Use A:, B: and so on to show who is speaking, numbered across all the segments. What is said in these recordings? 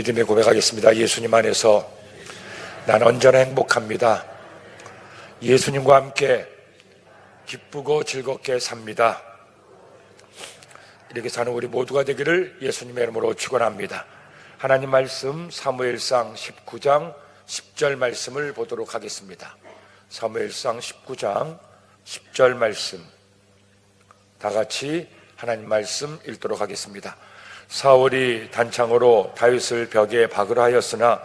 A: 믿음의 고백하겠습니다. 예수님 안에서 난 언제나 행복합니다. 예수님과 함께 기쁘고 즐겁게 삽니다. 이렇게 사는 우리 모두가 되기를 예수님의 이름으로 축원합니다. 하나님 말씀 사무엘상 19장 10절 말씀을 보도록 하겠습니다. 사무엘상 19장 10절 말씀 다 같이 하나님 말씀 읽도록 하겠습니다. 사울이 단창으로 다윗을 벽에 박으라 하였으나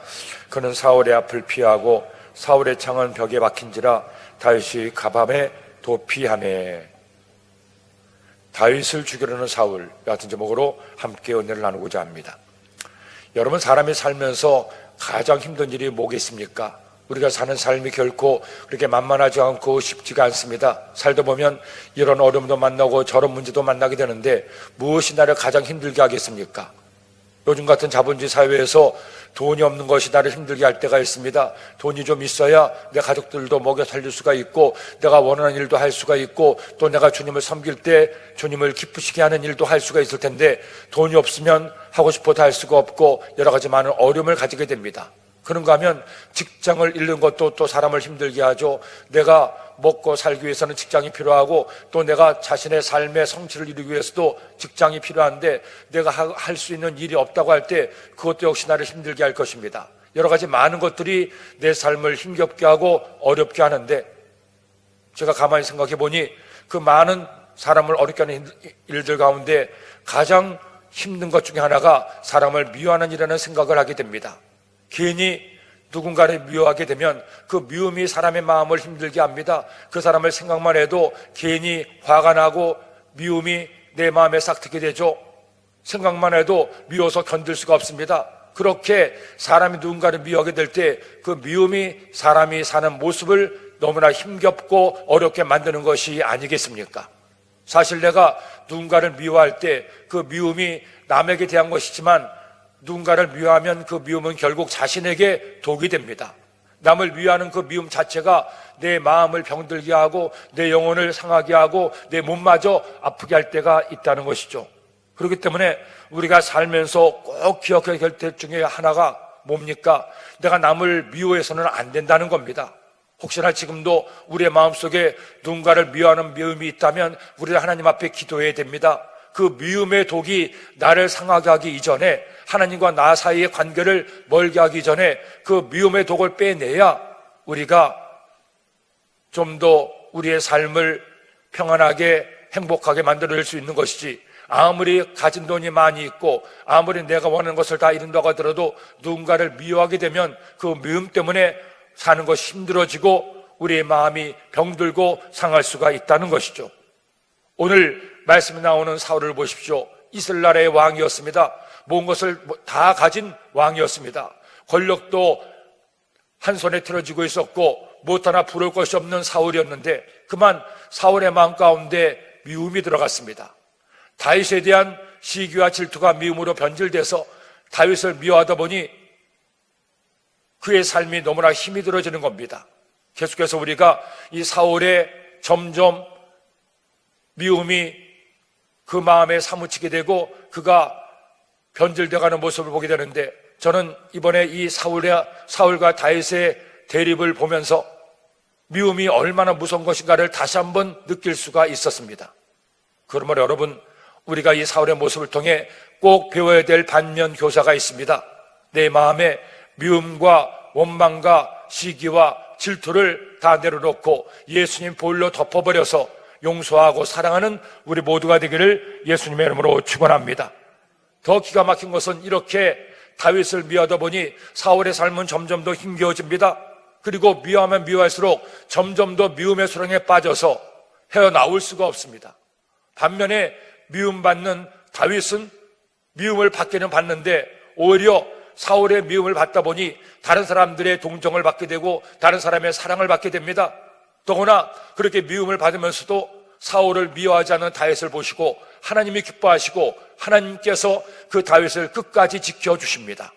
A: 그는 사울의 앞을 피하고 사울의 창은 벽에 박힌지라 다윗이 가밤에 도피하매. 다윗을 죽이려는 사울 같은 제목으로 함께 은혜를 나누고자 합니다. 여러분, 사람이 살면서 가장 힘든 일이 뭐겠습니까? 우리가 사는 삶이 결코 그렇게 만만하지 않고 쉽지가 않습니다. 살다 보면 이런 어려움도 만나고 저런 문제도 만나게 되는데 무엇이 나를 가장 힘들게 하겠습니까? 요즘 같은 자본주의 사회에서 돈이 없는 것이 나를 힘들게 할 때가 있습니다. 돈이 좀 있어야 내 가족들도 먹여 살릴 수가 있고 내가 원하는 일도 할 수가 있고 또 내가 주님을 섬길 때 주님을 기쁘시게 하는 일도 할 수가 있을 텐데 돈이 없으면 하고 싶어도 할 수가 없고 여러 가지 많은 어려움을 가지게 됩니다. 그런가 하면 직장을 잃는 것도 또 사람을 힘들게 하죠. 내가 먹고 살기 위해서는 직장이 필요하고 또 내가 자신의 삶의 성취를 이루기 위해서도 직장이 필요한데 내가 할 수 있는 일이 없다고 할 때 그것도 역시 나를 힘들게 할 것입니다. 여러 가지 많은 것들이 내 삶을 힘겹게 하고 어렵게 하는데 제가 가만히 생각해 보니 그 많은 사람을 어렵게 하는 일들 가운데 가장 힘든 것 중에 하나가 사람을 미워하는 일이라는 생각을 하게 됩니다. 괜히 누군가를 미워하게 되면 그 미움이 사람의 마음을 힘들게 합니다. 그 사람을 생각만 해도 괜히 화가 나고 미움이 내 마음에 싹 트게 되죠. 생각만 해도 미워서 견딜 수가 없습니다. 그렇게 사람이 누군가를 미워하게 될 때 그 미움이 사람이 사는 모습을 너무나 힘겹고 어렵게 만드는 것이 아니겠습니까? 사실 내가 누군가를 미워할 때 그 미움이 남에게 대한 것이지만 누군가를 미워하면 그 미움은 결국 자신에게 독이 됩니다. 남을 미워하는 그 미움 자체가 내 마음을 병들게 하고 내 영혼을 상하게 하고 내 몸마저 아프게 할 때가 있다는 것이죠. 그렇기 때문에 우리가 살면서 꼭 기억해야 될 것 중에 하나가 뭡니까? 내가 남을 미워해서는 안 된다는 겁니다. 혹시나 지금도 우리의 마음속에 누군가를 미워하는 미움이 있다면 우리는 하나님 앞에 기도해야 됩니다. 그 미움의 독이 나를 상하게 하기 이전에 하나님과 나 사이의 관계를 멀게 하기 전에 그 미움의 독을 빼내야 우리가 좀 더 우리의 삶을 평안하게 행복하게 만들어낼 수 있는 것이지, 아무리 가진 돈이 많이 있고 아무리 내가 원하는 것을 다 이룬다고 하더라도 누군가를 미워하게 되면 그 미움 때문에 사는 것이 힘들어지고 우리의 마음이 병들고 상할 수가 있다는 것이죠. 오늘 말씀에 나오는 사울을 보십시오. 이스라엘 나라의 왕이었습니다. 모든 것을 다 가진 왕이었습니다. 권력도 한 손에 틀어지고 있었고 무엇 하나 부러울 것이 없는 사울이었는데 그만 사울의 마음 가운데 미움이 들어갔습니다. 다윗에 대한 시기와 질투가 미움으로 변질돼서 다윗을 미워하다 보니 그의 삶이 너무나 힘이 들어지는 겁니다. 계속해서 우리가 이 사울의 점점 미움이 그 마음에 사무치게 되고 그가 변질되어가는 모습을 보게 되는데 저는 이번에 이 사울과 다윗의 대립을 보면서 미움이 얼마나 무서운 것인가를 다시 한번 느낄 수가 있었습니다. 그러므로 여러분, 우리가 이 사울의 모습을 통해 꼭 배워야 될 반면 교사가 있습니다. 내 마음에 미움과 원망과 시기와 질투를 다 내려놓고 예수님 볼로 덮어버려서 용서하고 사랑하는 우리 모두가 되기를 예수님의 이름으로 축원합니다. 더 기가 막힌 것은 이렇게 다윗을 미워하다 보니 사울의 삶은 점점 더 힘겨워집니다. 그리고 미워하면 미워할수록 점점 더 미움의 수렁에 빠져서 헤어나올 수가 없습니다. 반면에 미움받는 다윗은 미움을 받기는 받는데 오히려 사울의 미움을 받다 보니 다른 사람들의 동정을 받게 되고 다른 사람의 사랑을 받게 됩니다. 더구나 그렇게 미움을 받으면서도 사울을 미워하지 않는 다윗을 보시고 하나님이 기뻐하시고 하나님께서 그 다윗을 끝까지 지켜주십니다.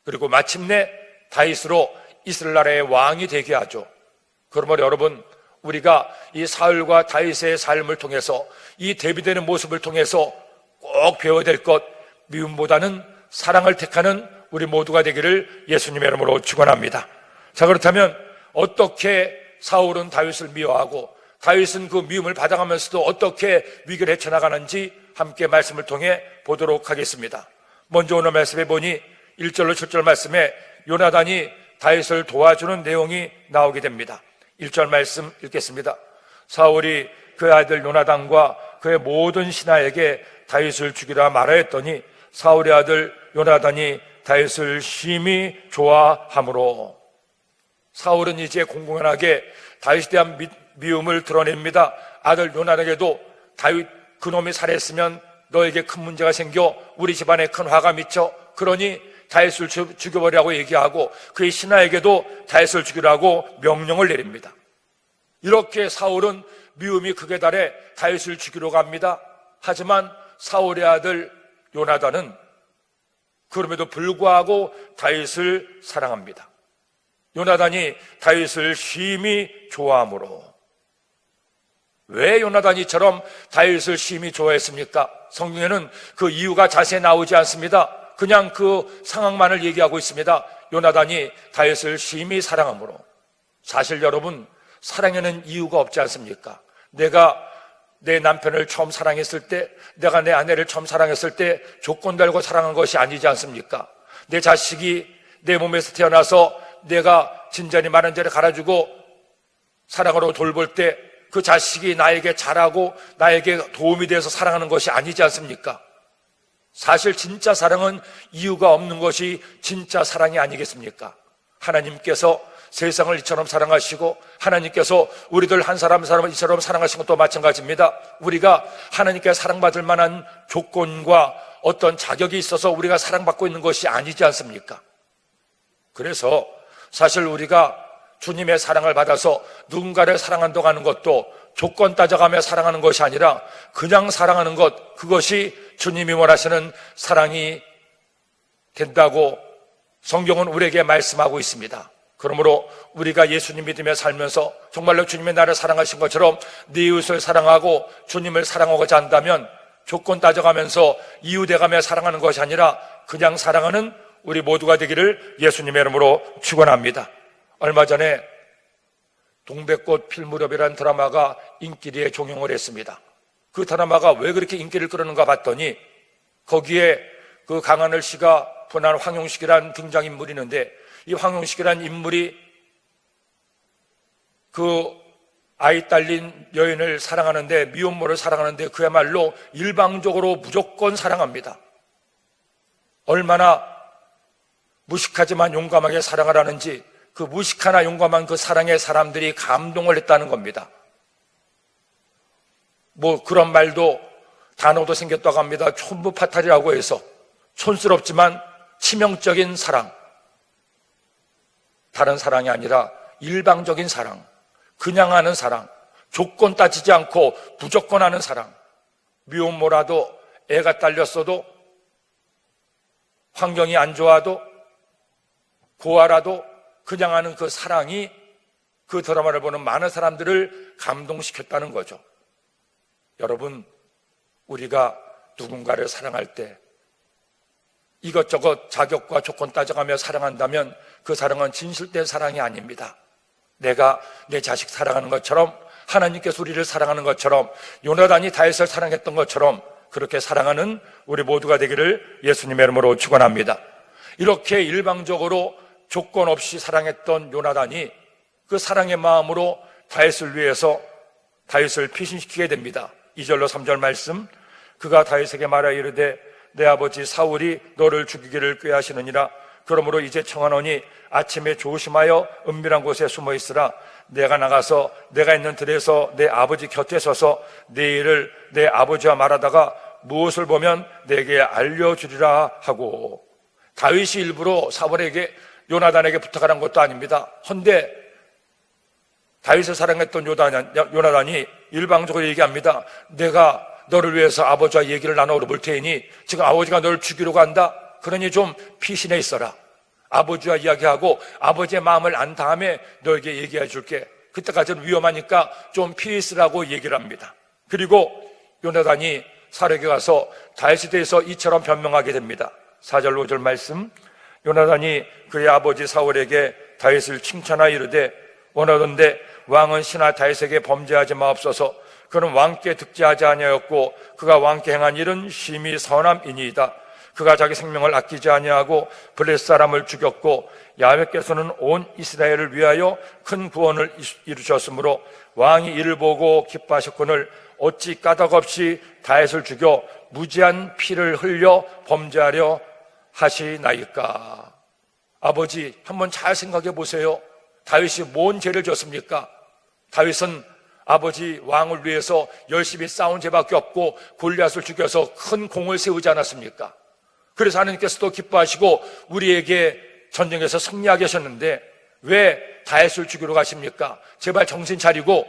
A: 그리고 마침내 다윗으로 이스라엘 나라의 왕이 되게 하죠. 그러므로 여러분, 우리가 이 사울과 다윗의 삶을 통해서 이 대비되는 모습을 통해서 꼭 배워야 될 것, 미움보다는 사랑을 택하는 우리 모두가 되기를 예수님의 이름으로 축원합니다. 자, 그렇다면 어떻게 사울은 다윗을 미워하고 다윗은 그 미움을 받아가면서도 어떻게 위기를 헤쳐나가는지 함께 말씀을 통해 보도록 하겠습니다. 먼저 오늘 말씀에 보니 1절로 7절 말씀에 요나단이 다윗을 도와주는 내용이 나오게 됩니다. 1절 말씀 읽겠습니다. 사울이 그의 아들 요나단과 그의 모든 신하에게 다윗을 죽이라 말하였더니 사울의 아들 요나단이 다윗을 심히 좋아하므로. 사울은 이제 공공연하게 다윗에 대한 미움을 드러냅니다. 아들 요나단에게도 다윗 그놈이 살해했으면 너에게 큰 문제가 생겨 우리 집안에 큰 화가 미쳐 그러니 다윗을 죽여버리라고 얘기하고 그의 신하에게도 다윗을 죽이라고 명령을 내립니다. 이렇게 사울은 미움이 극에 달해 다윗을 죽이러 갑니다. 하지만 사울의 아들 요나단은 그럼에도 불구하고 다윗을 사랑합니다. 요나단이 다윗을 심히 좋아하므로. 왜 요나단이 이처럼 다윗을 심히 좋아했습니까? 성경에는 그 이유가 자세히 나오지 않습니다. 그냥 그 상황만을 얘기하고 있습니다. 요나단이 다윗을 심히 사랑하므로. 사실 여러분, 사랑에는 이유가 없지 않습니까? 내가 내 남편을 처음 사랑했을 때, 내가 내 아내를 처음 사랑했을 때 조건 달고 사랑한 것이 아니지 않습니까? 내 자식이 내 몸에서 태어나서 내가 진전이 많은 데를 갈아주고 사랑으로 돌볼 때 그 자식이 나에게 잘하고 나에게 도움이 돼서 사랑하는 것이 아니지 않습니까? 사실 진짜 사랑은 이유가 없는 것이 진짜 사랑이 아니겠습니까? 하나님께서 세상을 이처럼 사랑하시고 하나님께서 우리들 한 사람 사람을 이처럼 사랑하신 것도 마찬가지입니다. 우리가 하나님께 사랑받을 만한 조건과 어떤 자격이 있어서 우리가 사랑받고 있는 것이 아니지 않습니까? 그래서 사실 우리가 주님의 사랑을 받아서 누군가를 사랑한다고 하는 것도 조건 따져가며 사랑하는 것이 아니라 그냥 사랑하는 것, 그것이 주님이 원하시는 사랑이 된다고 성경은 우리에게 말씀하고 있습니다. 그러므로 우리가 예수님 믿으며 살면서 정말로 주님의 나를 사랑하신 것처럼 네 이웃을 사랑하고 주님을 사랑하고자 한다면 조건 따져가면서 이유돼가며 사랑하는 것이 아니라 그냥 사랑하는 우리 모두가 되기를 예수님의 이름으로 축원합니다. 얼마 전에 동백꽃 필 무렵이라는 드라마가 인기리에 종영을 했습니다. 그 드라마가 왜 그렇게 인기를 끌었는가 봤더니 거기에 그 강하늘 씨가 분한 황용식이라는 등장인물이 있는데 이 황용식이라는 인물이 그 아이 딸린 여인을 사랑하는데 미혼모를 사랑하는데 그야말로 일방적으로 무조건 사랑합니다. 얼마나 무식하지만 용감하게 사랑을 하는지 그 무식하나 용감한 그 사랑에 사람들이 감동을 했다는 겁니다. 뭐 그런 말도 단어도 생겼다고 합니다. 촌부파탈이라고 해서 촌스럽지만 치명적인 사랑. 다른 사랑이 아니라 일방적인 사랑, 그냥 하는 사랑, 조건 따지지 않고 무조건 하는 사랑. 미혼모라도 애가 딸렸어도 환경이 안 좋아도 고아라도 그냥 하는 그 사랑이 그 드라마를 보는 많은 사람들을 감동시켰다는 거죠. 여러분, 우리가 누군가를 사랑할 때 이것저것 자격과 조건 따져가며 사랑한다면 그 사랑은 진실된 사랑이 아닙니다. 내가 내 자식 사랑하는 것처럼 하나님께서 우리를 사랑하는 것처럼 요나단이 다윗을 사랑했던 것처럼 그렇게 사랑하는 우리 모두가 되기를 예수님의 이름으로 축원합니다. 이렇게 일방적으로 조건 없이 사랑했던 요나단이 그 사랑의 마음으로 다윗을 위해서 다윗을 피신시키게 됩니다. 2절로 3절 말씀, 그가 다윗에게 말하여 이르되 내 아버지 사울이 너를 죽이기를 꾀하시느니라. 그러므로 이제 청하노니 아침에 조심하여 은밀한 곳에 숨어 있으라. 내가 나가서 내가 있는 들에서 내 아버지 곁에 서서 내 일을 내 아버지와 말하다가 무엇을 보면 내게 알려주리라 하고. 다윗이 일부러 사울에게 요나단에게 부탁하는 것도 아닙니다. 헌데 다윗을 사랑했던 요나단이 일방적으로 얘기합니다. 내가 너를 위해서 아버지와 얘기를 나눠 볼 테니 지금 아버지가 너를 죽이려고 한다. 그러니 좀 피신해 있어라. 아버지와 이야기하고 아버지의 마음을 안 다음에 너에게 얘기해 줄게. 그때까지는 위험하니까 좀 피해 있으라고 얘기를 합니다. 그리고 요나단이 사울에게 가서 다윗에 대해서 이처럼 변명하게 됩니다. 4절 5절 말씀, 요나단이 그의 아버지 사울에게 다윗을 칭찬하여 이르되 원하던대 왕은 신하 다윗에게 범죄하지 마옵소서. 그는 왕께 득죄하지 아니하였고 그가 왕께 행한 일은 심히 선함이니이다. 그가 자기 생명을 아끼지 아니하고 블레셋 사람을 죽였고 야훼께서는 온 이스라엘을 위하여 큰 구원을 이루셨으므로 왕이 이를 보고 기뻐하셨거늘 어찌 까닭없이 다윗을 죽여 무지한 피를 흘려 범죄하려 하시나이까. 아버지, 한번 잘 생각해 보세요. 다윗이 뭔 죄를 졌습니까? 다윗은 아버지 왕을 위해서 열심히 싸운 죄밖에 없고 골리앗을 죽여서 큰 공을 세우지 않았습니까? 그래서 하나님께서도 기뻐하시고 우리에게 전쟁에서 승리하게 하셨는데 왜 다윗을 죽이러 가십니까? 제발 정신 차리고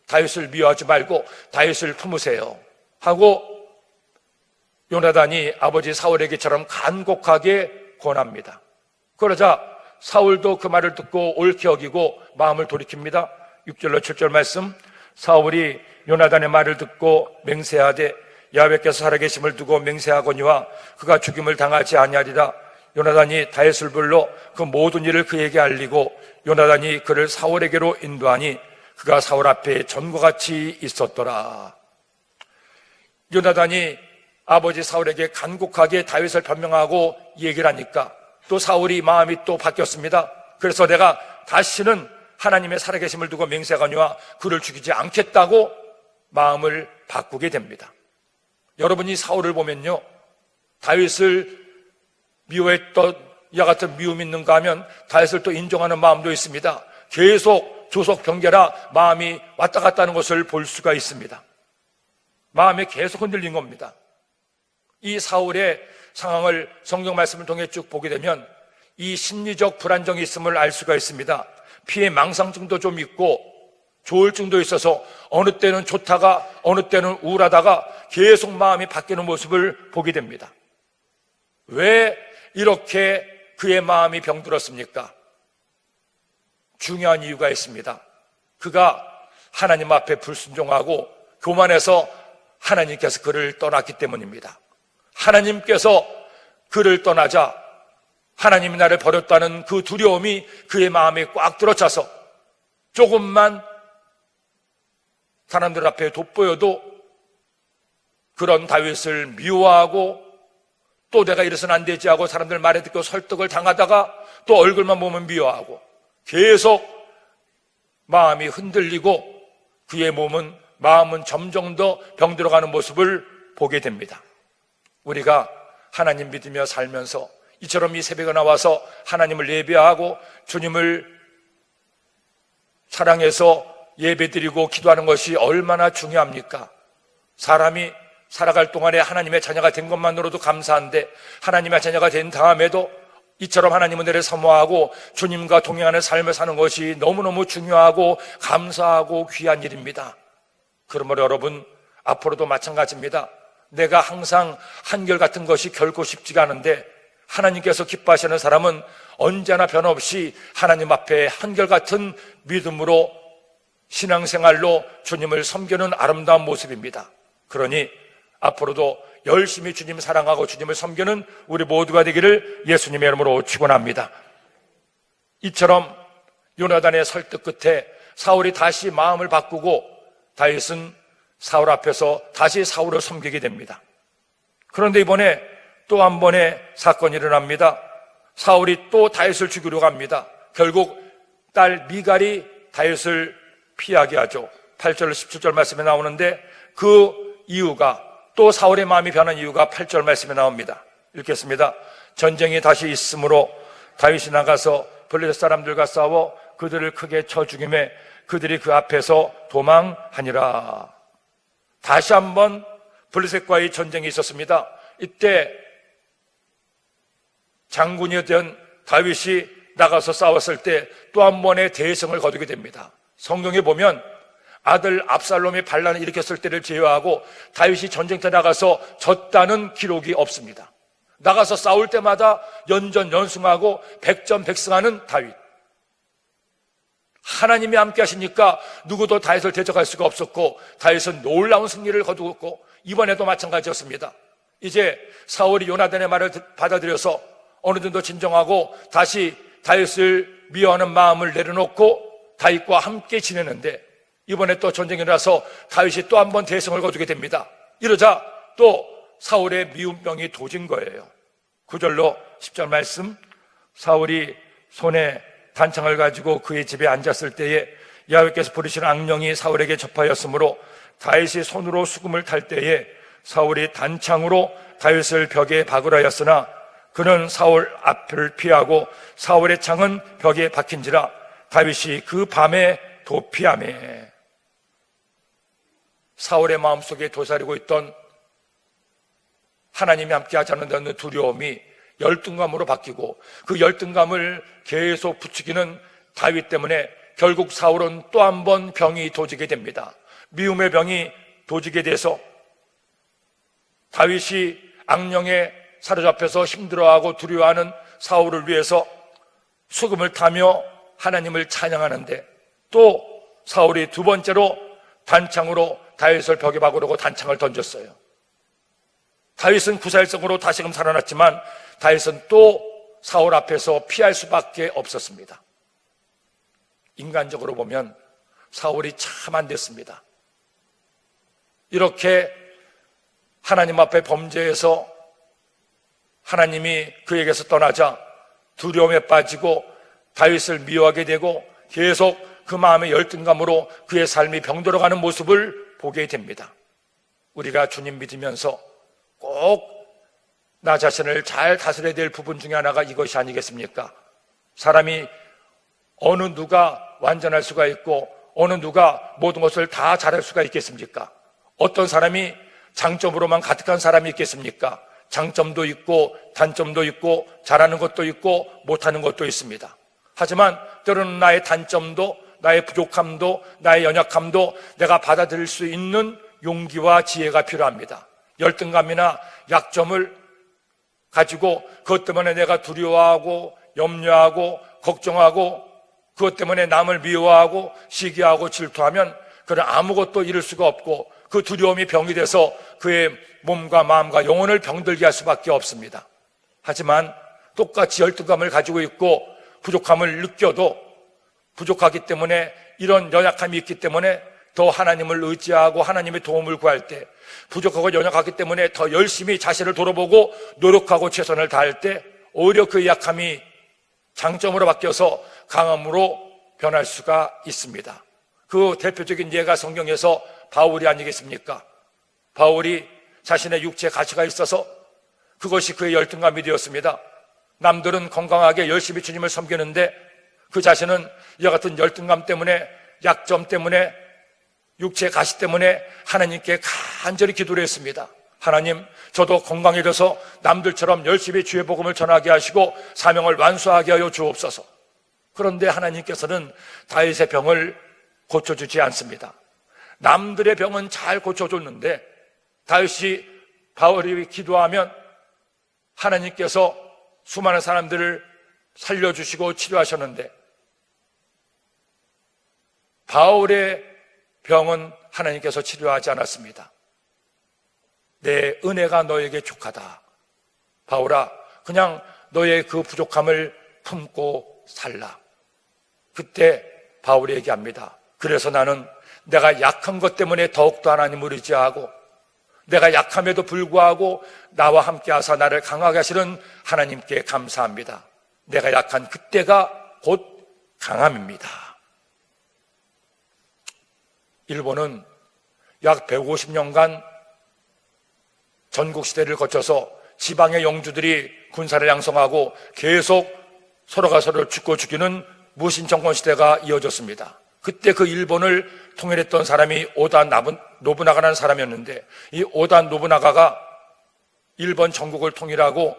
A: 다윗을 미워하지 말고 다윗을 품으세요 하고 요나단이 아버지 사울에게처럼 간곡하게 권합니다. 그러자 사울도 그 말을 듣고 옳게 여기고 마음을 돌이킵니다. 6절로 7절 말씀. 사울이 요나단의 말을 듣고 맹세하되 야훼께서 살아계심을 두고 맹세하거니와 그가 죽임을 당하지 아니하리라. 요나단이 다윗을 불러 그 모든 일을 그에게 알리고 요나단이 그를 사울에게로 인도하니 그가 사울 앞에 전과 같이 있었더라. 요나단이 아버지 사울에게 간곡하게 다윗을 변명하고 얘기를 하니까 또 사울이 마음이 또 바뀌었습니다. 그래서 내가 다시는 하나님의 살아계심을 두고 맹세하거니와 그를 죽이지 않겠다고 마음을 바꾸게 됩니다. 여러분이 사울을 보면요, 다윗을 미워했던 이와 같은 미움이 있는가 하면 다윗을 또 인정하는 마음도 있습니다. 계속 조속 경계라 마음이 왔다 갔다 하는 것을 볼 수가 있습니다. 마음이 계속 흔들린 겁니다. 이 사울의 상황을 성경 말씀을 통해 쭉 보게 되면 이 심리적 불안정이 있음을 알 수가 있습니다. 피해 망상증도 좀 있고 조울증도 있어서 어느 때는 좋다가 어느 때는 우울하다가 계속 마음이 바뀌는 모습을 보게 됩니다. 왜 이렇게 그의 마음이 병들었습니까? 중요한 이유가 있습니다. 그가 하나님 앞에 불순종하고 교만해서 하나님께서 그를 떠났기 때문입니다. 하나님께서 그를 떠나자 하나님이 나를 버렸다는 그 두려움이 그의 마음에 꽉 들어차서 조금만 사람들 앞에 돋보여도 그런 다윗을 미워하고 또 내가 이래서는 안 되지 하고 사람들 말에 듣고 설득을 당하다가 또 얼굴만 보면 미워하고 계속 마음이 흔들리고 그의 마음은 점점 더 병들어가는 모습을 보게 됩니다. 우리가 하나님 믿으며 살면서 이처럼 이 새벽에 나와서 하나님을 예배하고 주님을 사랑해서 예배드리고 기도하는 것이 얼마나 중요합니까? 사람이 살아갈 동안에 하나님의 자녀가 된 것만으로도 감사한데 하나님의 자녀가 된 다음에도 이처럼 하나님 은혜를 사모하고 주님과 동행하는 삶을 사는 것이 너무너무 중요하고 감사하고 귀한 일입니다. 그러므로 여러분, 앞으로도 마찬가지입니다. 내가 항상 한결같은 것이 결코 쉽지가 않은데 하나님께서 기뻐하시는 사람은 언제나 변함없이 하나님 앞에 한결같은 믿음으로 신앙생활로 주님을 섬기는 아름다운 모습입니다. 그러니 앞으로도 열심히 주님 사랑하고 주님을 섬기는 우리 모두가 되기를 예수님의 이름으로 축원합니다. 이처럼 요나단의 설득 끝에 사울이 다시 마음을 바꾸고 다윗은 사울 앞에서 다시 사울을 섬기게 됩니다. 그런데 이번에 또 한 번의 사건이 일어납니다. 사울이 또 다윗을 죽이려고 합니다. 결국 딸 미갈이 다윗을 피하게 하죠. 8절 17절 말씀에 나오는데 그 이유가 또 사울의 마음이 변한 이유가 8절 말씀에 나옵니다. 읽겠습니다. 전쟁이 다시 있으므로 다윗이 나가서 블레셋 사람들과 싸워 그들을 크게 쳐 죽이매 그들이 그 앞에서 도망하니라. 다시 한번 블레셋과의 전쟁이 있었습니다. 이때 장군이었던 다윗이 나가서 싸웠을 때 또 한 번의 대승을 거두게 됩니다. 성경에 보면 아들 압살롬이 반란을 일으켰을 때를 제외하고 다윗이 전쟁터에 나가서 졌다는 기록이 없습니다. 나가서 싸울 때마다 연전연승하고 백전백승하는 다윗. 하나님이 함께 하시니까 누구도 다윗을 대적할 수가 없었고 다윗은 놀라운 승리를 거두었고 이번에도 마찬가지였습니다. 이제 사울이 요나단의 말을 받아들여서 어느 정도 진정하고 다시 다윗을 미워하는 마음을 내려놓고 다윗과 함께 지내는데, 이번에 또 전쟁이 일어나서 다윗이 또 한 번 대승을 거두게 됩니다. 이러자 또 사울의 미움병이 도진 거예요. 9절로 10절 말씀, 사울이 손에 단창을 가지고 그의 집에 앉았을 때에 여호와께서 부르시는 악령이 사울에게 접하였으므로 다윗이 손으로 수금을 탈 때에 사울이 단창으로 다윗을 벽에 박으라였으나 그는 사울 앞을 피하고 사울의 창은 벽에 박힌지라 다윗이 그 밤에 도피하매. 사울의 마음속에 도사리고 있던 하나님이 함께 하지 않는다는 두려움이 열등감으로 바뀌고, 그 열등감을 계속 부추기는 다윗 때문에 결국 사울은 또 한 번 병이 도지게 됩니다. 미움의 병이 도지게 돼서 다윗이 악령에 사로잡혀서 힘들어하고 두려워하는 사울을 위해서 수금을 타며 하나님을 찬양하는데, 또 사울이 두 번째로 단창으로 다윗을 벽에 박으려고 단창을 던졌어요. 다윗은 구살성으로 다시금 살아났지만 다윗은 또 사울 앞에서 피할 수밖에 없었습니다. 인간적으로 보면 사울이 참 안 됐습니다. 이렇게 하나님 앞에 범죄해서 하나님이 그에게서 떠나자 두려움에 빠지고 다윗을 미워하게 되고 계속 그 마음의 열등감으로 그의 삶이 병들어가는 모습을 보게 됩니다. 우리가 주님 믿으면서 꼭 나 자신을 잘 다스려야 될 부분 중에 하나가 이것이 아니겠습니까? 사람이 어느 누가 완전할 수가 있고 어느 누가 모든 것을 다 잘할 수가 있겠습니까? 어떤 사람이 장점으로만 가득한 사람이 있겠습니까? 장점도 있고 단점도 있고 잘하는 것도 있고 못하는 것도 있습니다. 하지만 때로는 나의 단점도 나의 부족함도 나의 연약함도 내가 받아들일 수 있는 용기와 지혜가 필요합니다. 열등감이나 약점을 가지고 그것 때문에 내가 두려워하고 염려하고 걱정하고 그것 때문에 남을 미워하고 시기하고 질투하면 그는 아무것도 이룰 수가 없고 그 두려움이 병이 돼서 그의 몸과 마음과 영혼을 병들게 할 수밖에 없습니다. 하지만 똑같이 열등감을 가지고 있고 부족함을 느껴도 부족하기 때문에 이런 연약함이 있기 때문에 더 하나님을 의지하고 하나님의 도움을 구할 때, 부족하고 연약하기 때문에 더 열심히 자신을 돌아보고 노력하고 최선을 다할 때 오히려 그 약함이 장점으로 바뀌어서 강함으로 변할 수가 있습니다. 그 대표적인 예가 성경에서 바울이 아니겠습니까? 바울이 자신의 육체에 가시가 있어서 그것이 그의 열등감이 되었습니다. 남들은 건강하게 열심히 주님을 섬기는데 그 자신은 이와 같은 열등감 때문에, 약점 때문에, 육체의 가시 때문에 하나님께 간절히 기도를 했습니다. 하나님, 저도 건강해져서 남들처럼 열심히 주의 복음을 전하게 하시고 사명을 완수하게 하여 주옵소서. 그런데 하나님께서는 다윗의 병을 고쳐주지 않습니다. 남들의 병은 잘 고쳐줬는데 다윗이 바울이 기도하면 하나님께서 수많은 사람들을 살려주시고 치료하셨는데 바울의 병은 하나님께서 치료하지 않았습니다. 내 은혜가 너에게 족하다. 바울아, 그냥 너의 그 부족함을 품고 살라. 그때 바울이 얘기합니다. 그래서 나는 내가 약한 것 때문에 더욱더 하나님을 의지하고 내가 약함에도 불구하고 나와 함께 하사 나를 강하게 하시는 하나님께 감사합니다. 내가 약한 그때가 곧 강함입니다. 일본은 약 150년간 전국시대를 거쳐서 지방의 영주들이 군사를 양성하고 계속 서로가 서로를 죽고 죽이는 무신정권 시대가 이어졌습니다. 그때 그 일본을 통일했던 사람이 오다 노부나가라는 사람이었는데 이 오다 노부나가가 일본 전국을 통일하고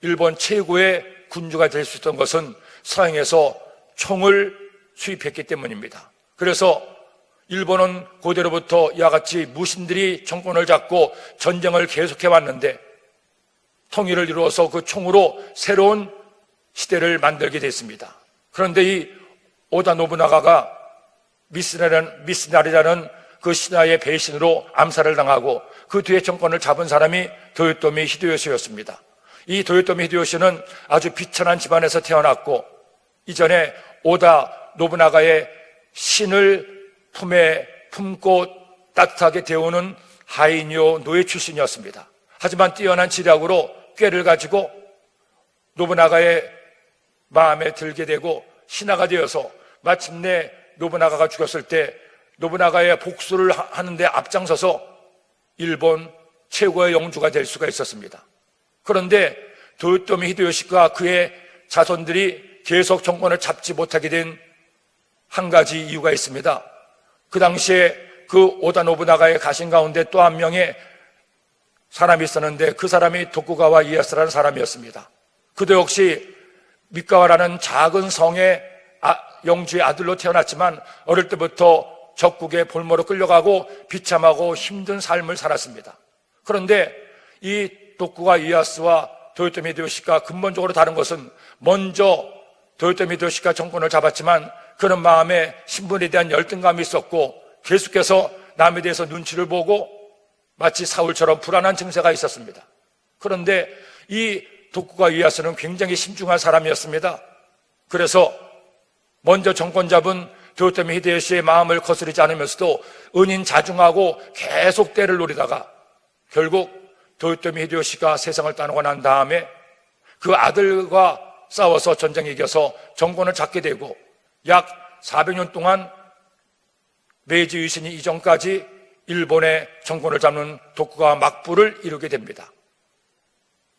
A: 일본 최고의 군주가 될 수 있던 것은 서양에서 총을 수입했기 때문입니다. 그래서 일본은 고대로부터 이와 같이 무신들이 정권을 잡고 전쟁을 계속해 왔는데 통일을 이루어서 그 총으로 새로운 시대를 만들게 됐습니다. 그런데 이 오다 노부나가가 미스나리라는 그 신하의 배신으로 암살을 당하고 그 뒤에 정권을 잡은 사람이 도요토미 히데요시였습니다. 이 도요토미 히데요시는 아주 비천한 집안에서 태어났고 이전에 오다 노부나가의 신을 품에 품고 따뜻하게 데우는 하이니오 노예 출신이었습니다. 하지만 뛰어난 지략으로 꾀를 가지고 노부나가의 마음에 들게 되고 신하가 되어서 마침내 노부나가가 죽었을 때 노부나가의 복수를 하는데 앞장서서 일본 최고의 영주가 될 수가 있었습니다. 그런데 도요토미 히데요시가 그의 자손들이 계속 정권을 잡지 못하게 된 한 가지 이유가 있습니다. 그 당시에 그 오다 노부나가의 가신 가운데 또 한 명의 사람이 있었는데 그 사람이 도쿠가와 이에야스라는 사람이었습니다. 그도 역시 미카와라는 작은 성의 영주의 아들로 태어났지만 어릴 때부터 적국의 볼모로 끌려가고 비참하고 힘든 삶을 살았습니다. 그런데 이 도쿠가 이에야스와 도요토미 히데요시가 근본적으로 다른 것은 먼저 도요토미 히데요시가 정권을 잡았지만 그런 마음에 신분에 대한 열등감이 있었고 계속해서 남에 대해서 눈치를 보고 마치 사울처럼 불안한 증세가 있었습니다. 그런데 이 도쿠가 이에야스는 굉장히 신중한 사람이었습니다. 그래서 먼저 정권 잡은 도요토미 히데요시의 마음을 거스르지 않으면서도 은인자중하고 계속 때를 노리다가 결국 도요토미 히데요시가 세상을 떠나고 난 다음에 그 아들과 싸워서 전쟁에 이겨서 정권을 잡게 되고 약 400년 동안 메이지 유신이 이전까지 일본의 정권을 잡는 도쿠가와 막부를 이루게 됩니다.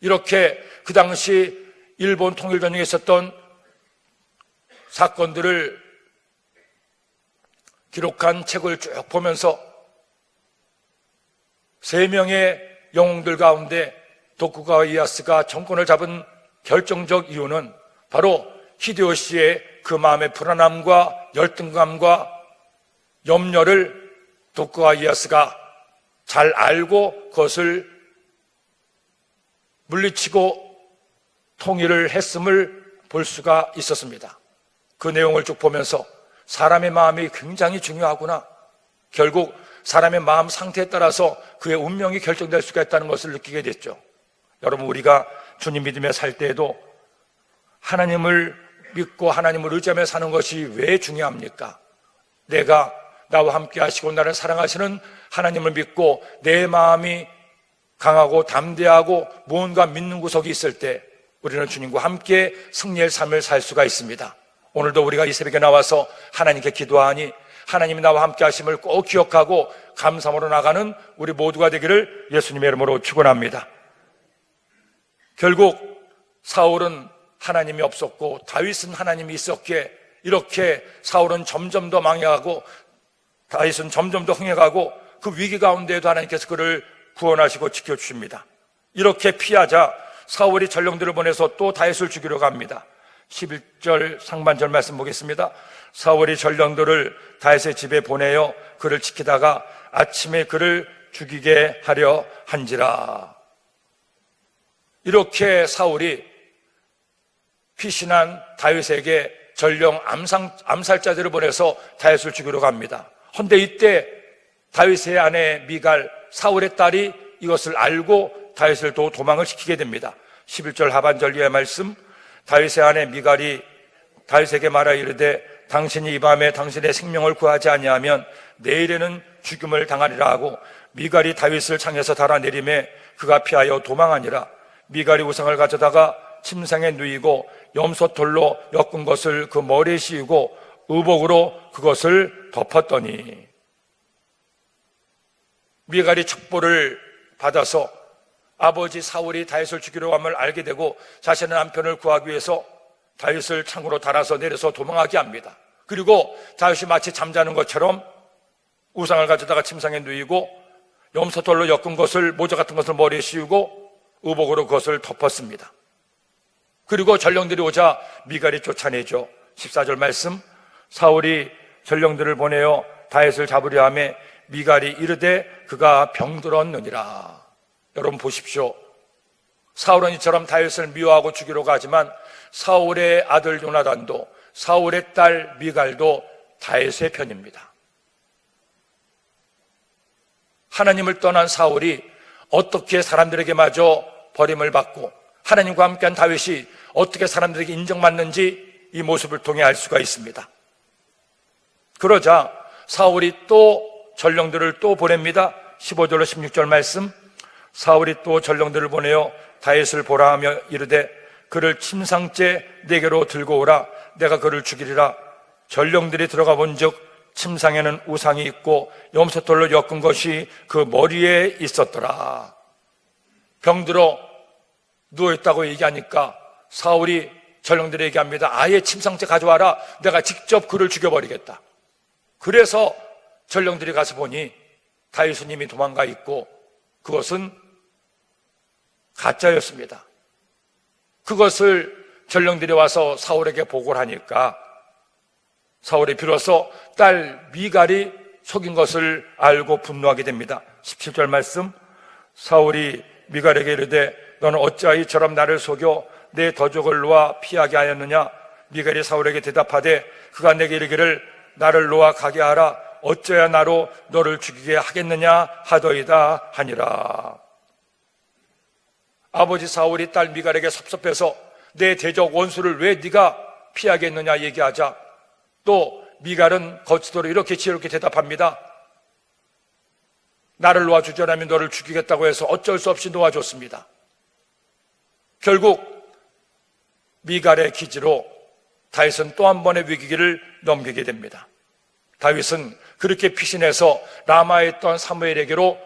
A: 이렇게 그 당시 일본 통일전쟁에 있었던 사건들을 기록한 책을 쭉 보면서 3명의 영웅들 가운데 도쿠가와 이에야스가 정권을 잡은 결정적 이유는 바로 히데요시의 그 마음의 불안함과 열등감과 염려를 도쿠가와 이에야스가 잘 알고 그것을 물리치고 통일을 했음을 볼 수가 있었습니다. 그 내용을 쭉 보면서 사람의 마음이 굉장히 중요하구나. 결국 사람의 마음 상태에 따라서 그의 운명이 결정될 수가 있다는 것을 느끼게 됐죠. 여러분, 우리가 주님 믿으며 살 때에도 하나님을 믿고 하나님을 의지하며 사는 것이 왜 중요합니까? 내가 나와 함께 하시고 나를 사랑하시는 하나님을 믿고 내 마음이 강하고 담대하고 무언가 믿는 구석이 있을 때 우리는 주님과 함께 승리의 삶을 살 수가 있습니다. 오늘도 우리가 이 새벽에 나와서 하나님께 기도하니 하나님이 나와 함께 하심을 꼭 기억하고 감사함으로 나가는 우리 모두가 되기를 예수님의 이름으로 축원합니다. 결국 사울은 하나님이 없었고 다윗은 하나님이 있었기에 이렇게 사울은 점점 더 망해가고 다윗은 점점 더 흥해가고 그 위기 가운데에도 하나님께서 그를 구원하시고 지켜주십니다. 이렇게 피하자 사울이 전령들을 보내서 또 다윗을 죽이러 갑니다. 11절 상반절 말씀 보겠습니다. 사울이 전령들을 다윗의 집에 보내어 그를 지키다가 아침에 그를 죽이게 하려 한지라. 이렇게 사울이 피신한 다윗에게 전령 암살자들을 보내서 다윗을 죽이러 갑니다. 그런데 이때 다윗의 아내 미갈, 사울의 딸이 이것을 알고 다윗을 또 도망을 시키게 됩니다. 11절 하반절 이하의 말씀, 다윗의 아내 미갈이 다윗에게 말하 이르되 당신이 이 밤에 당신의 생명을 구하지 아니하면 내일에는 죽음을 당하리라 하고 미갈이 다윗을 창에서 달아내리매 그가 피하여 도망하니라. 미갈이 우상을 가져다가 침상에 누이고 염소털로 엮은 것을 그 머리에 씌우고 의복으로 그것을 덮었더니 미갈이 첩보를 받아서 아버지 사울이 다윗을 죽이려 함을 알게 되고 자신의 남편을 구하기 위해서 다윗을 창으로 달아서 내려서 도망하게 합니다. 그리고 다윗이 마치 잠자는 것처럼 우상을 가져다가 침상에 누이고 염소털로 엮은 것을, 모자 같은 것을 머리에 씌우고 의복으로 그것을 덮었습니다. 그리고 전령들이 오자 미갈이 쫓아내죠. 14절 말씀, 사울이 전령들을 보내어 다윗을 잡으려 하며 미갈이 이르되 그가 병들었느니라. 여러분 보십시오. 사울은 이처럼 다윗을 미워하고 죽이려고 하지만 사울의 아들 요나단도 사울의 딸 미갈도 다윗의 편입니다. 하나님을 떠난 사울이 어떻게 사람들에게 마저 버림을 받고 하나님과 함께한 다윗이 어떻게 사람들에게 인정받는지 이 모습을 통해 알 수가 있습니다. 그러자 사울이 또 전령들을 또 보냅니다. 15절로 16절 말씀. 사울이 또 전령들을 보내어 다윗을 보라 하며 이르되 그를 침상째 내게로 들고 오라. 내가 그를 죽이리라. 전령들이 들어가 본즉 침상에는 우상이 있고 염소털로 엮은 것이 그 머리에 있었더라. 병들어 누워있다고 얘기하니까 사울이 전령들에게 얘기합니다. 아예 침상째 가져와라. 내가 직접 그를 죽여버리겠다. 그래서 전령들이 가서 보니 다윗은 이미 도망가 있고 그것은 가짜였습니다. 그것을 전령들이 와서 사울에게 보고를 하니까 사울이 비로소 딸 미갈이 속인 것을 알고 분노하게 됩니다. 17절 말씀. 사울이 미갈에게 이르되 너는 어찌하여 이처럼 나를 속여 내 더족을 놓아 피하게 하였느냐? 미갈이 사울에게 대답하되 그가 내게 이르기를 나를 놓아 가게 하라. 어찌해야 나로 너를 죽이게 하겠느냐 하더이다 하니라. 아버지 사울이 딸 미갈에게 섭섭해서 내 대적 원수를 왜 네가 피하게 했느냐 얘기하자 또 미갈은 거치도록 이렇게 지혜롭게 대답합니다. 나를 놓아주자라면 너를 죽이겠다고 해서 어쩔 수 없이 놓아줬습니다. 결국 미갈의 기지로 다윗은 또 한 번의 위기기를 넘기게 됩니다. 다윗은 그렇게 피신해서 라마에 있던 사무엘에게로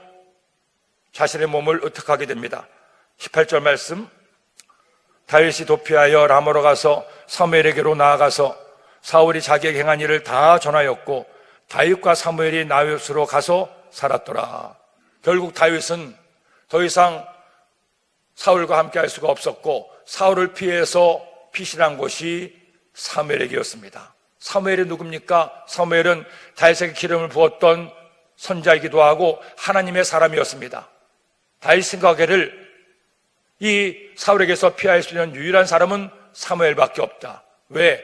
A: 자신의 몸을 의탁하게 됩니다. 18절 말씀. 다윗이 도피하여 라마로 가서 사무엘에게로 나아가서 사울이 자기에게 행한 일을 다 전하였고 다윗과 사무엘이 나윗으로 가서 살았더라. 결국 다윗은 더 이상 사울과 함께 할 수가 없었고 사울을 피해서 피신한 곳이 사무엘에게였습니다. 사무엘이 누굽니까? 사무엘은 다윗에게 기름을 부었던 선자이기도 하고 하나님의 사람이었습니다. 다윗 생각에를 이 사울에게서 피할 수 있는 유일한 사람은 사무엘밖에 없다. 왜?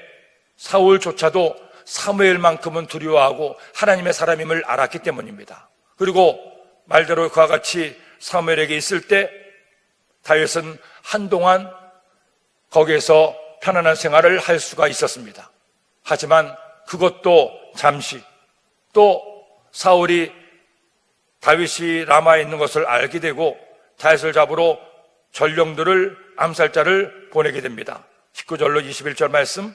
A: 사울조차도 사무엘만큼은 두려워하고 하나님의 사람임을 알았기 때문입니다. 그리고 말대로 그와 같이 사무엘에게 있을 때 다윗은 한동안 거기에서 편안한 생활을 할 수가 있었습니다. 하지만 그것도 잠시, 또 사울이 다윗이 라마에 있는 것을 알게 되고 다윗을 잡으러 전령들을 암살자를 보내게 됩니다. 19절로 21절 말씀.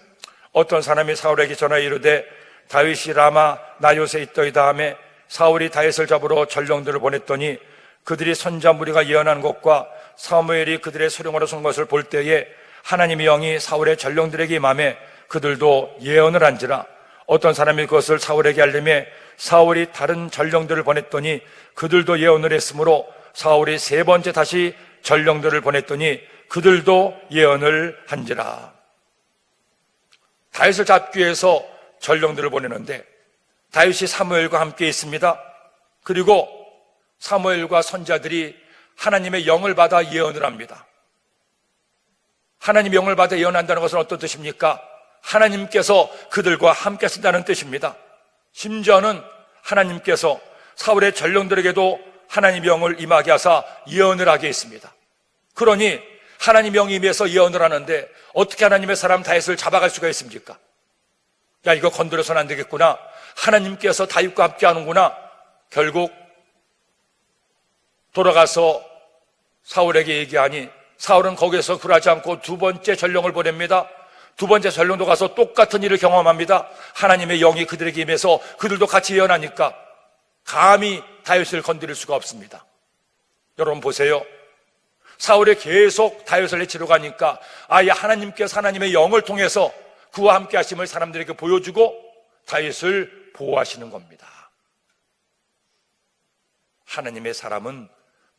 A: 어떤 사람이 사울에게 전하여 이르되 다윗이 라마 나요새 있더이다 하매 사울이 다윗을 잡으러 전령들을 보냈더니 그들이 선자 무리가 예언한 것과 사무엘이 그들의 소령으로 선 것을 볼 때에 하나님의 영이 사울의 전령들에게 임하매 그들도 예언을 한지라. 어떤 사람이 그것을 사울에게 알림해 사울이 다른 전령들을 보냈더니 그들도 예언을 했으므로 사울이 세 번째 다시 전령들을 보냈더니 그들도 예언을 한지라. 다윗을 잡기 위해서 전령들을 보내는데 다윗이 사무엘과 함께 있습니다. 그리고 사무엘과 선자들이 하나님의 영을 받아 예언을 합니다. 하나님의 영을 받아 예언한다는 것은 어떤 뜻입니까? 하나님께서 그들과 함께 쓴다는 뜻입니다. 심지어는 하나님께서 사울의 전령들에게도 하나님의 영을 임하게 하사 예언을 하게 했습니다. 그러니 하나님의 영이 임해서 예언을 하는데 어떻게 하나님의 사람 다윗을 잡아갈 수가 있습니까? 야, 이거 건드려서는 안 되겠구나. 하나님께서 다윗과 함께 하는구나. 결국 돌아가서 사울에게 얘기하니 사울은 거기에서 굴하지 않고 두 번째 전령을 보냅니다. 두 번째 전령도 가서 똑같은 일을 경험합니다. 하나님의 영이 그들에게 임해서 그들도 같이 예언하니까 감히 다윗을 건드릴 수가 없습니다. 여러분 보세요. 사울이 계속 다윗을 해치러 가니까 아예 하나님께서 하나님의 영을 통해서 그와 함께 하심을 사람들에게 보여주고 다윗을 보호하시는 겁니다. 하나님의 사람은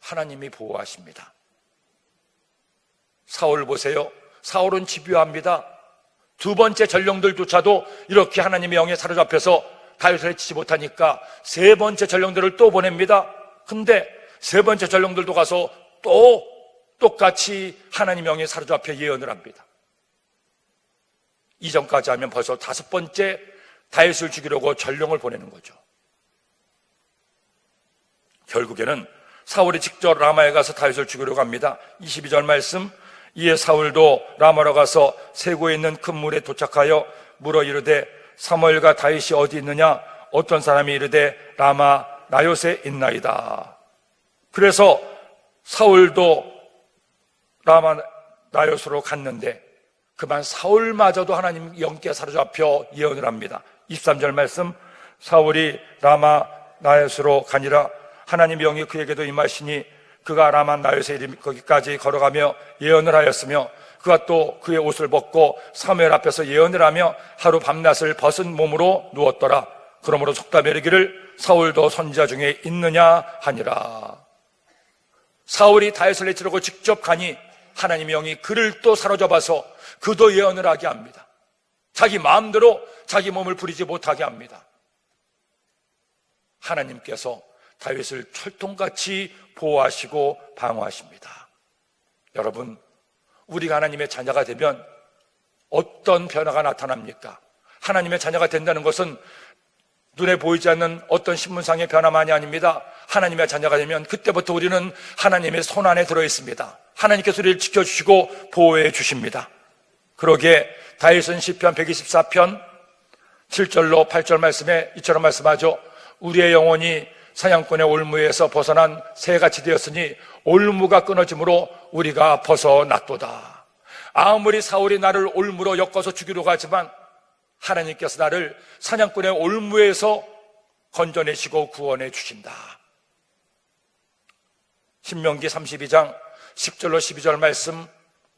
A: 하나님이 보호하십니다. 사울 보세요. 사울은 집요합니다. 두 번째 전령들조차도 이렇게 하나님의 영에 사로잡혀서 다윗을 해치지 못하니까 세 번째 전령들을 또 보냅니다. 근데 세 번째 전령들도 가서 또 똑같이 하나님의 영에 사로잡혀 예언을 합니다. 이전까지 하면 벌써 다섯 번째 다윗을 죽이려고 전령을 보내는 거죠. 결국에는 사울이 직접 라마에 가서 다윗을 죽이려고 합니다. 22절 말씀. 이에 사울도 라마로 가서 세고에 있는 큰 물에 도착하여 물어 이르되 사무엘과 다윗이 어디 있느냐? 어떤 사람이 이르되 라마 나요새 있나이다. 그래서 사울도 라마 나요새로 갔는데 그만 사울마저도 하나님 영께 사로잡혀 예언을 합니다. 23절 말씀, 사울이 라마 나요새로 가니라 하나님 영이 그에게도 임하시니 그가 라마 나요새 거기까지 걸어가며 예언을 하였으며 그가 또 그의 옷을 벗고 사무엘 앞에서 예언을 하며 하루 밤낮을 벗은 몸으로 누웠더라. 그러므로 속담에 이르기를 사울도 선지자 중에 있느냐 하니라. 사울이 다윗을 해치려고 직접 가니 하나님의 영이 그를 또 사로잡아서 그도 예언을 하게 합니다. 자기 마음대로 자기 몸을 부리지 못하게 합니다. 하나님께서 다윗을 철통같이 보호하시고 방어하십니다. 여러분, 우리가 하나님의 자녀가 되면 어떤 변화가 나타납니까? 하나님의 자녀가 된다는 것은 눈에 보이지 않는 어떤 신문상의 변화만이 아닙니다. 하나님의 자녀가 되면 그때부터 우리는 하나님의 손 안에 들어 있습니다. 하나님께서 우리를 지켜주시고 보호해 주십니다. 그러기에 다윗은 시편 124편 7절로 8절 말씀에 이처럼 말씀하죠. 우리의 영혼이 사냥꾼의 올무에서 벗어난 새같이 되었으니 올무가 끊어짐으로 우리가 벗어났도다. 아무리 사울이 나를 올무로 엮어서 죽이려고 하지만 하나님께서 나를 사냥꾼의 올무에서 건져내시고 구원해 주신다. 신명기 32장 10절로 12절 말씀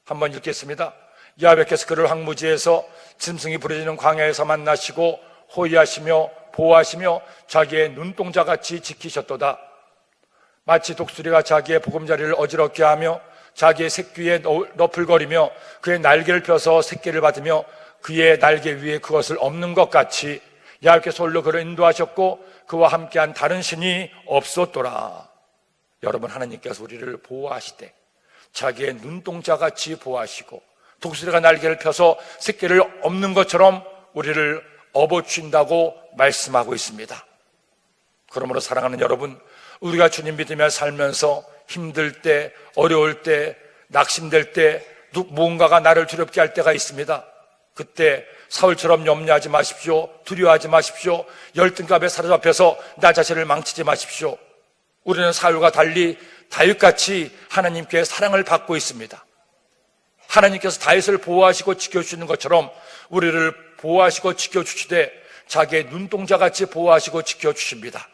A: 한번 읽겠습니다. 여호와께서 그를 황무지에서 짐승이 부르짖는 광야에서 만나시고 호위하시며 보호하시며 자기의 눈동자같이 지키셨도다. 마치 독수리가 자기의 보금자리를 어지럽게 하며 자기의 새끼에 너풀거리며 그의 날개를 펴서 새끼를 받으며 그의 날개 위에 그것을 엎는 것 같이 여호와께서 홀로 그를 인도하셨고 그와 함께한 다른 신이 없었더라. 여러분, 하나님께서 우리를 보호하시되 자기의 눈동자같이 보호하시고 독수리가 날개를 펴서 새끼를 엎는 것처럼 우리를 업어주신다고 말씀하고 있습니다. 그러므로 사랑하는 여러분, 우리가 주님 믿으며 살면서 힘들 때, 어려울 때, 낙심될 때, 무언가가 나를 두렵게 할 때가 있습니다. 그때 사울처럼 염려하지 마십시오. 두려워하지 마십시오. 열등감에 사로잡혀서 나 자신을 망치지 마십시오. 우리는 사울과 달리 다윗같이 하나님께 사랑을 받고 있습니다. 하나님께서 다윗을 보호하시고 지켜주시는 것처럼 우리를 보호하시고 지켜주시되 자기의 눈동자같이 보호하시고 지켜주십니다.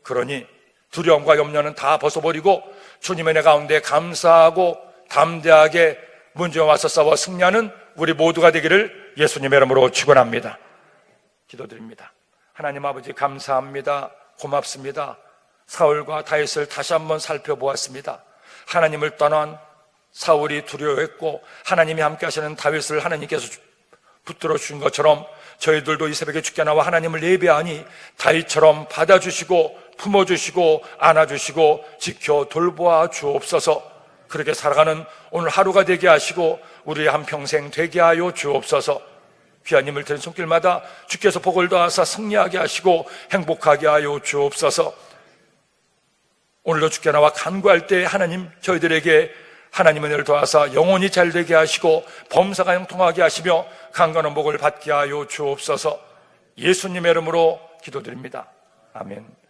A: 그러니 두려움과 염려는 다 벗어버리고 주님의 은혜 가운데 감사하고 담대하게 문제에 와서 싸워 승리하는 우리 모두가 되기를 예수님의 이름으로 축원합니다. 기도드립니다. 하나님 아버지, 감사합니다. 고맙습니다. 사울과 다윗을 다시 한번 살펴보았습니다. 하나님을 떠난 사울이 두려워했고 하나님이 함께 하시는 다윗을 하나님께서 붙들어 주신 것처럼 저희들도 이 새벽에 주께 나와 하나님을 예배하니 다윗처럼 받아주시고 품어주시고 안아주시고 지켜 돌보아 주옵소서. 그렇게 살아가는 오늘 하루가 되게 하시고 우리의 한평생 되게 하여 주옵소서. 귀한 힘을 드는 손길마다 주께서 복을 더하사 승리하게 하시고 행복하게 하여 주옵소서. 오늘도 주께 나와 간구할 때 하나님, 저희들에게 하나님의 은혜를 더하사 영혼이 잘되게 하시고 범사가 형통하게 하시며 강건한 복을 받게 하여 주옵소서. 예수님의 이름으로 기도드립니다. 아멘.